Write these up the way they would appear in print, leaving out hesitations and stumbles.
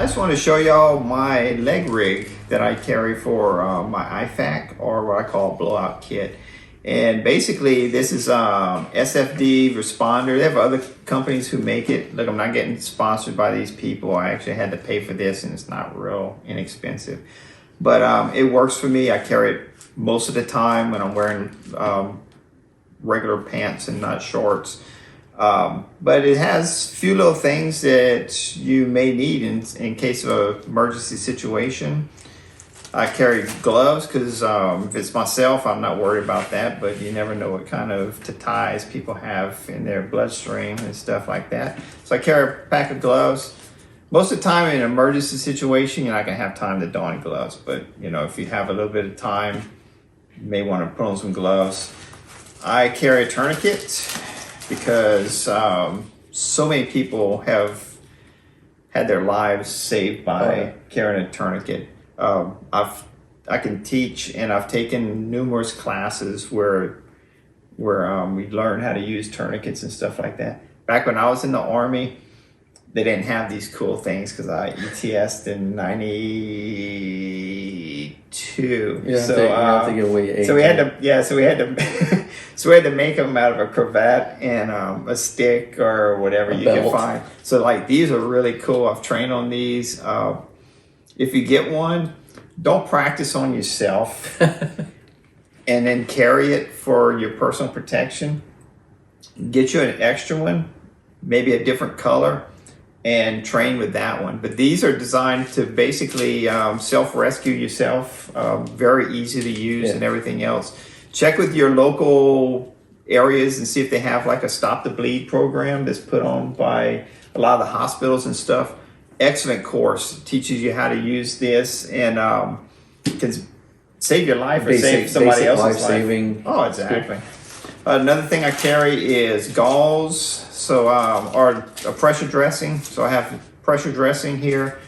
just want to show y'all my leg rig that I carry for my IFAC, or what I call a blowout kit. And basically this is SFD Responder. They have other companies who make it. Look, I'm not getting sponsored by these people. I actually had to pay for this, and it's not real inexpensive. But it works for me. I carry it most of the time when I'm wearing regular pants and not shorts. But it has a few little things that you may need in case of an emergency situation. I carry gloves because if it's myself, I'm not worried about that, but you never know what kind of ties people have in their bloodstream and stuff like that. So I carry a pack of gloves. Most of the time in an emergency situation, you're not going to have time to don gloves, but if you have a little bit of time, you may want to put on some gloves. I carry a tourniquet because so many people have had their lives saved by carrying a tourniquet. I can teach, and I've taken numerous classes where we learn how to use tourniquets and stuff like that. Back when I was in the Army, they didn't have these cool things because I ETS'd in '92. So we had to make them out of a cravat and a stick or whatever you can find. So like these are really cool. I've trained on these. If you get one, don't practice on yourself and then carry it for your personal protection. Get you an extra one, maybe a different color, and train with that one. But these are designed to basically self-rescue yourself, very easy to use and everything else. Check with your local areas and see if they have like a Stop the Bleed program that's put on by a lot of the hospitals and stuff. Excellent course. Teaches you how to use this and can save your life or save somebody else's life. Saving. Oh, exactly. Another thing I carry is gauze, so or a pressure dressing. So I have pressure dressing here,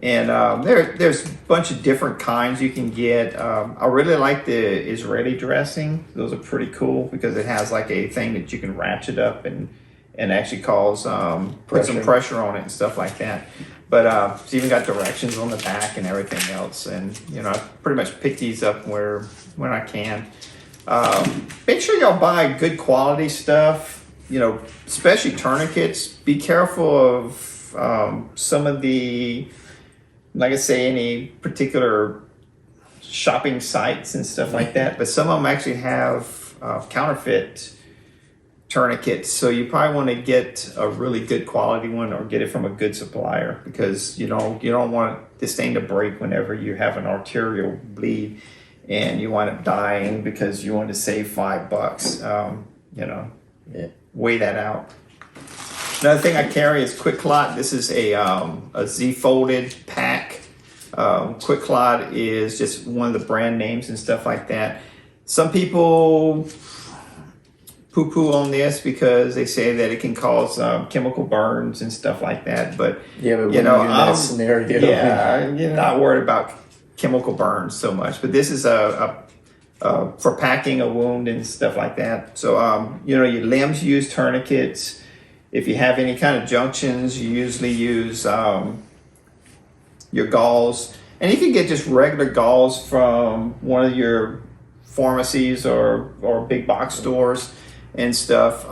and there's a bunch of different kinds you can get. I really like the Israeli dressing. Those are pretty cool because it has like a thing that you can ratchet up and actually put some pressure on it and stuff like that. But it's even got directions on the back and everything else. And I pretty much pick these up when I can. Make sure y'all buy good quality stuff. Especially tourniquets. Be careful of some of the, like I say, any particular shopping sites and stuff like that. But some of them actually have counterfeit tourniquets, so you probably want to get a really good quality one or get it from a good supplier, because you don't want this thing to break whenever you have an arterial bleed and you wind up dying because you want to save $5. Weigh that out. Another thing I carry is Quick Clot. This is a Z folded pack. Quick Clot is just one of the brand names and stuff like that. Some people poo-poo on this because they say that it can cause chemical burns and stuff like that. But in that scenario, you're not worried about chemical burns so much. But this is for packing a wound and stuff like that. So your limbs use tourniquets. If you have any kind of junctions, you usually use your gauze, and you can get just regular gauze from one of your pharmacies or big box stores and stuff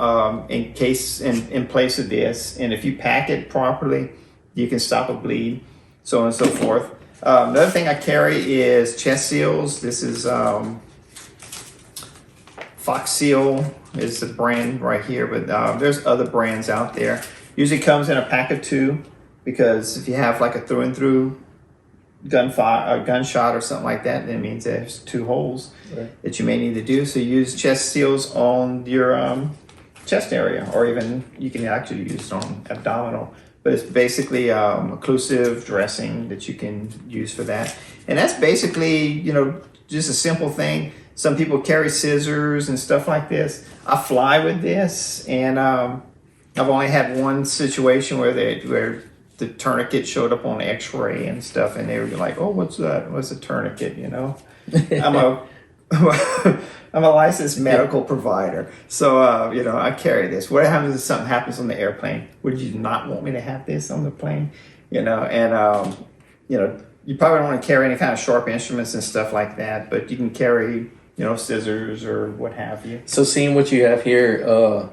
in place of this. And if you pack it properly, you can stop a bleed, so on and so forth. Another thing I carry is chest seals. This is Fox Seal is the brand right here, but there's other brands out there. Usually comes in a pack of 2, because if you have like a through and through gunshot or something like that, then it means there's 2 holes that you may need to do. So use chest seals on your chest area, or even you can actually use it on abdominal. But it's basically occlusive dressing that you can use for that. And that's basically, just a simple thing. Some people carry scissors and stuff like this. I fly with this, and I've only had one situation where the tourniquet showed up on X-ray and stuff, and they were like, "Oh, what's that? What's a tourniquet?" I'm a licensed medical provider, so I carry this. What happens if something happens on the airplane? Would you not want me to have this on the plane? and you probably don't want to carry any kind of sharp instruments and stuff like that, but you can carry, scissors or what have you. So seeing what you have here,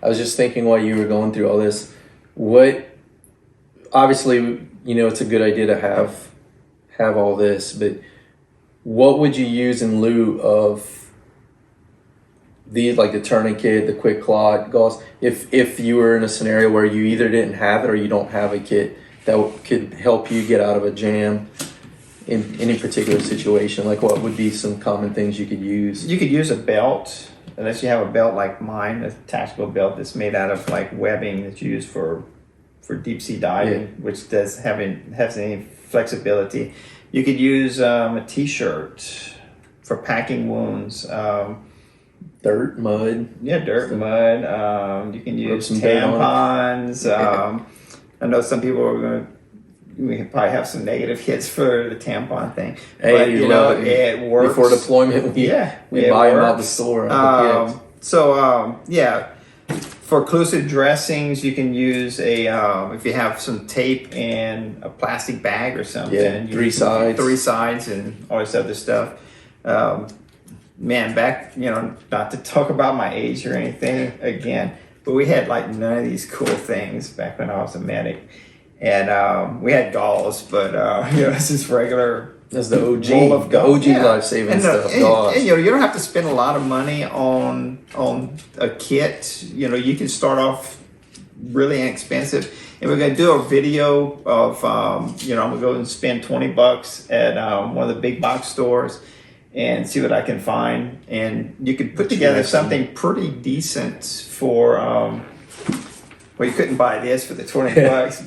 I was just thinking while you were going through all this, obviously, it's a good idea to have all this, but what would you use in lieu of these, like the tourniquet, the quick clot gauze, if you were in a scenario where you either didn't have it or you don't have a kit that could help you get out of a jam in any particular situation? Like, what would be some common things you could use? You could use a belt, unless you have a belt like mine, a tactical belt that's made out of like webbing that's used for deep sea diving, which has any flexibility. You could use a t-shirt for packing wounds. Dirt, mud. Yeah, dirt, mud. You can use tampons. I know some people are we probably have some negative hits for the tampon thing. Hey, but it works. Before deployment, we buy them out the store. For occlusive dressings, you can use if you have some tape and a plastic bag or something. Yeah, three sides and all this other stuff. Back, not to talk about my age or anything again, but we had like none of these cool things back when I was a medic. And we had gauze, but it's just regular. That's the OG, life-saving stuff. Gauze. And, you don't have to spend a lot of money on a kit. You can start off really inexpensive. And we're going to do a video of, I'm going to go and spend $20 at one of the big box stores and see what I can find. And you could put together something pretty decent for, well, you couldn't buy this for the $20,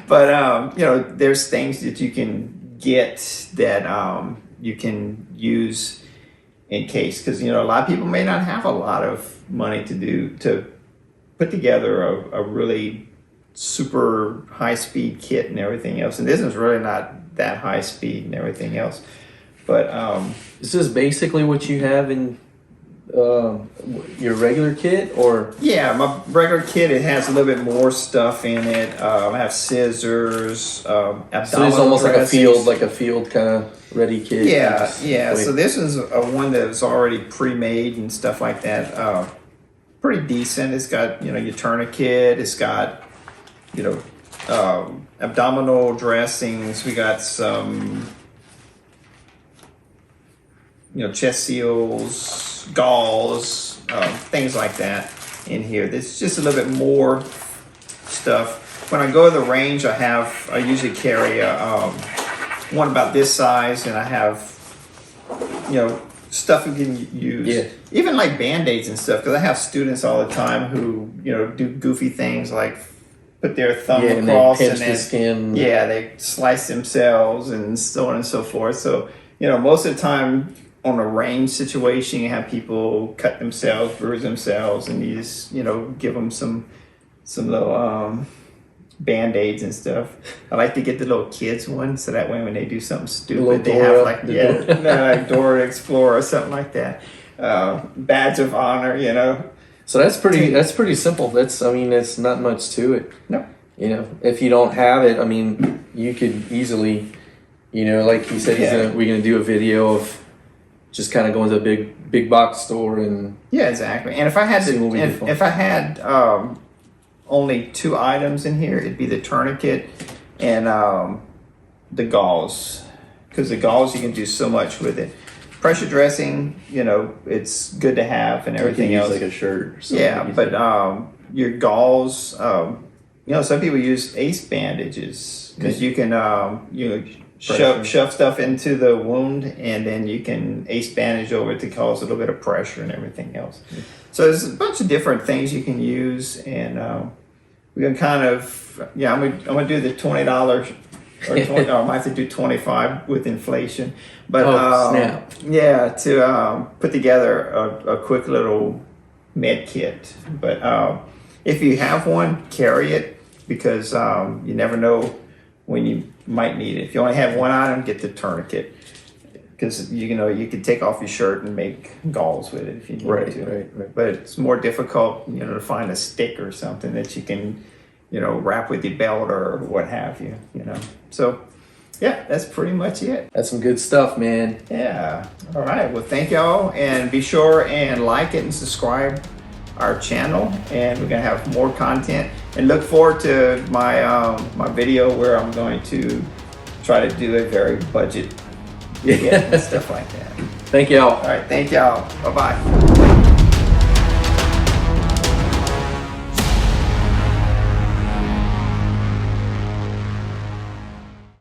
but there's things that you can get that you can use in case, because a lot of people may not have a lot of money to put together a really super high speed kit and everything else. And this is really not that high speed and everything else. But is this basically what you have in your regular kit, or? Yeah, my regular kit, it has a little bit more stuff in it. I have scissors, abdominal so it's almost dressings. like a field kind of ready kit. Yeah. So this is a one that's already pre-made and stuff like that. Pretty decent. It's got your tourniquet. It's got abdominal dressings. We got some chest seals, gauze, things like that in here. There's just a little bit more stuff. When I go to the range, I usually carry one about this size, and I have stuff you can use. Yeah. Even like Band-Aids and stuff, because I have students all the time who do goofy things like put their thumb across and then the skin. Yeah, they slice themselves and so on and so forth. So most of the time, on a range situation, you have people cut themselves, bruise themselves, and you just, give them some little Band-Aids and stuff. I like to get the little kids one, so that way when they do something stupid, they have like Dora Explorer or something like that. Badge of honor, So that's pretty simple. It's not much to it. No. If you don't have it, you could easily, like he said, we're gonna do a video of just kind of going to a big box store and exactly. And if I had only 2 items in here, it'd be the tourniquet and the gauze, because the gauze you can do so much with it. Pressure dressing, it's good to have, and everything else. Like a shirt or something. Yeah, but your gauze, some people use ace bandages, because you can shove stuff into the wound, and then you can ace bandage over it to cause a little bit of pressure and everything else. So there's a bunch of different things you can use, and we can kind of I'm gonna do the $20 or 20, or I might have to do 25 with inflation, but to put together a quick little med kit. But if you have one, carry it, because you never know when you might need it. If you only have one item, get the tourniquet, because you could take off your shirt and make gauze with it if you need to. Right. But it's more difficult, to find a stick or something that you can wrap with your belt or what have you, So, yeah, that's pretty much it. That's some good stuff, man. Yeah. All right. Well, thank y'all, and be sure and like it and subscribe our channel, and we're gonna have more content. And look forward to my my video where I'm going to try to do a very budget and stuff like that. Thank y'all. All right. Thank y'all. Bye bye.